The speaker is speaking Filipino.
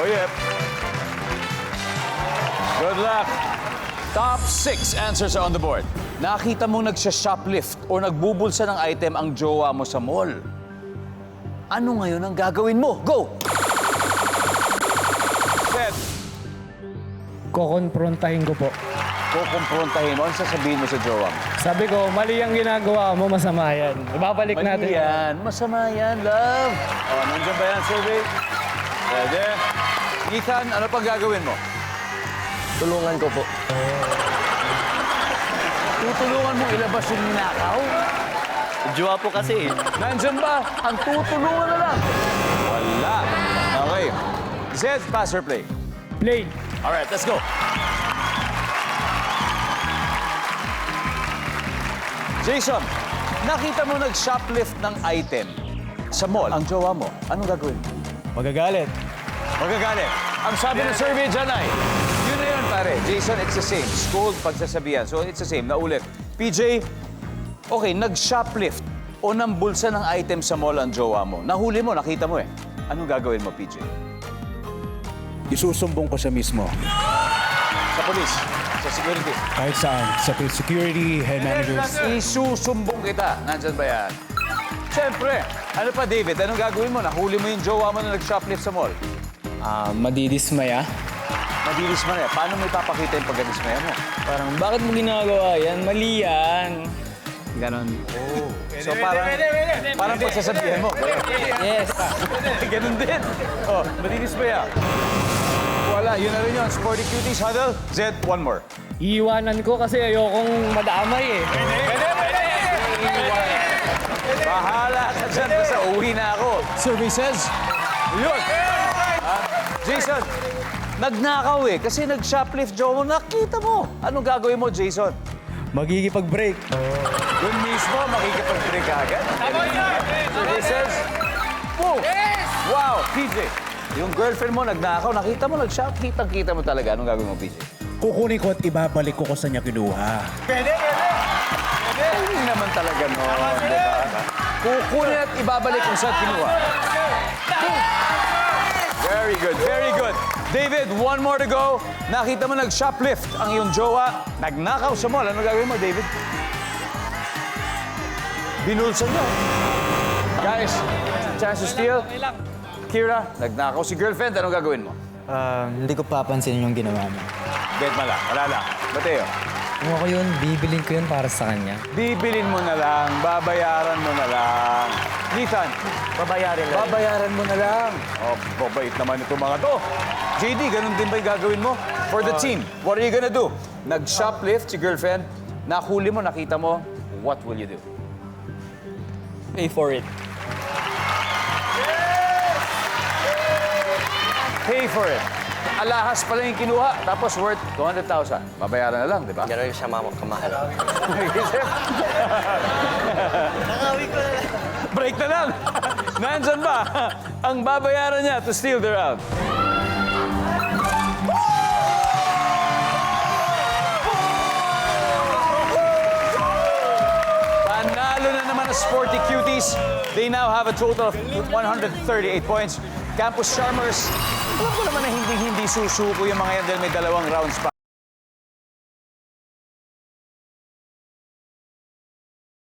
yep. Good luck. Top 6 answers are on the board. Nakita mong nagsha-shoplift o nagbubulsa ng item ang jowa mo sa mall. Ano ngayon ang gagawin mo? Go! Set. Kukonfrontahin ko po. Kukumprontahin mo. Ano sasabihin mo sa jowa mo? Sabi ko, mali ang ginagawa mo, masama yan. Ibabalik natin. Mali yan. Masama yan, love. O, nandiyan ba yan, survey? Pwede. Ethan, ano pang gagawin mo? Tulungan ko po. Tutulungan mo ilabas yung ninakaw? Jowa po kasi eh. Nandiyan ba? Ang tutulungan na lang. Wala. Okay. Zed, pass or play? Play. All right, let's go. Jason, nakita mo nag-shoplift ng item sa mall. Ang jowa mo, anong gagawin mo? Magagalit. Magagalit. Ang sabi ng survey dyan ay, yun na yun, pare. Jason, it's the same. Scold, pagsasabihan. So, it's the same. Naulit. PJ, okay, nag-shoplift o nambulsa ng item sa mall ang jowa mo. Nahuli mo, nakita mo eh. Anong gagawin mo, PJ? Isusumbong ko siya mismo. Sa polis, sa security. Kahit saan. Sa security, head managers. Isusumbong kita. Nandyan ba yan? Siyempre. Ano pa, David? Anong gagawin mo? Nahuli mo yung jowa mo na nag-shoplift sa mall. Madidismaya. Madilis mo na eh. Paano mo ipapakita yung pagkadismaya mo? Parang, bakit mo ginagawa yan? Mali yan. Ganon. So parang pagsasabihan mo. Yes. Ganun din. Oh, madilis ba yan? Wala, yun na rin yun. Sporty Cuties Huddle. Zed, one more. Iiwanan ko kasi ayokong madamay eh. Bahala ka dyan. Basta uwi na ako. Survey says, Yun. Jason, nagnakaw eh. Kasi nag-shoplift jowa mo. Nakita mo. Anong gagawin mo, Jason? magigipag-break. Yun mismo, makikipag-drink ka agad. So this says, whoa! Wow, PJ. Yung girlfriend mo nagnakaw, nakita mo, nag-shop, kitang-kita mo talaga. Anong gagawin mo, PJ? Kukunin ko at ibabalik ko kung saan niya kinuha. Hindi naman talaga, no. Diba? Kukunin at ibabalik kung saan kinuha. Very good, very good. David, one more to go. Nakita mo nag-shoplift ang iyong jowa. Nagnakaw sa mall. Anong gagawin mo, David? Binulsan niyo. Guys, chance to steal. Kira, nagnakaw si girlfriend. Anong gagawin mo? Hindi ko papansin yung ginawa mo. Bet mo lang. Wala lang. Mateo. Kung ako yun, bibiling ko yun para sa kanya. Bibilin mo na lang. Babayaran mo na lang. Ethan, Babayarin lang. babayaran mo na lang. Oh, babait naman itong mga to. JD, ganun din ba yung gagawin mo? For the team, what are you gonna do? Nag-shoplift si girlfriend, nakuli mo, nakita mo, what will you do? Pay for it. Pay for it. Alahas pala yung kinuha, tapos worth 200,000. Babayaran na lang, di ba? Gano'n siya kamahal. Break na lang. Nandyan ba? Ang babayaran niya to steal the round. Panalo na naman ang Sporty Cuties. They now have a total of 138 points. Campus Charmers, alam ko naman na hindi susuko yung mga yan dahil may dalawang rounds pa.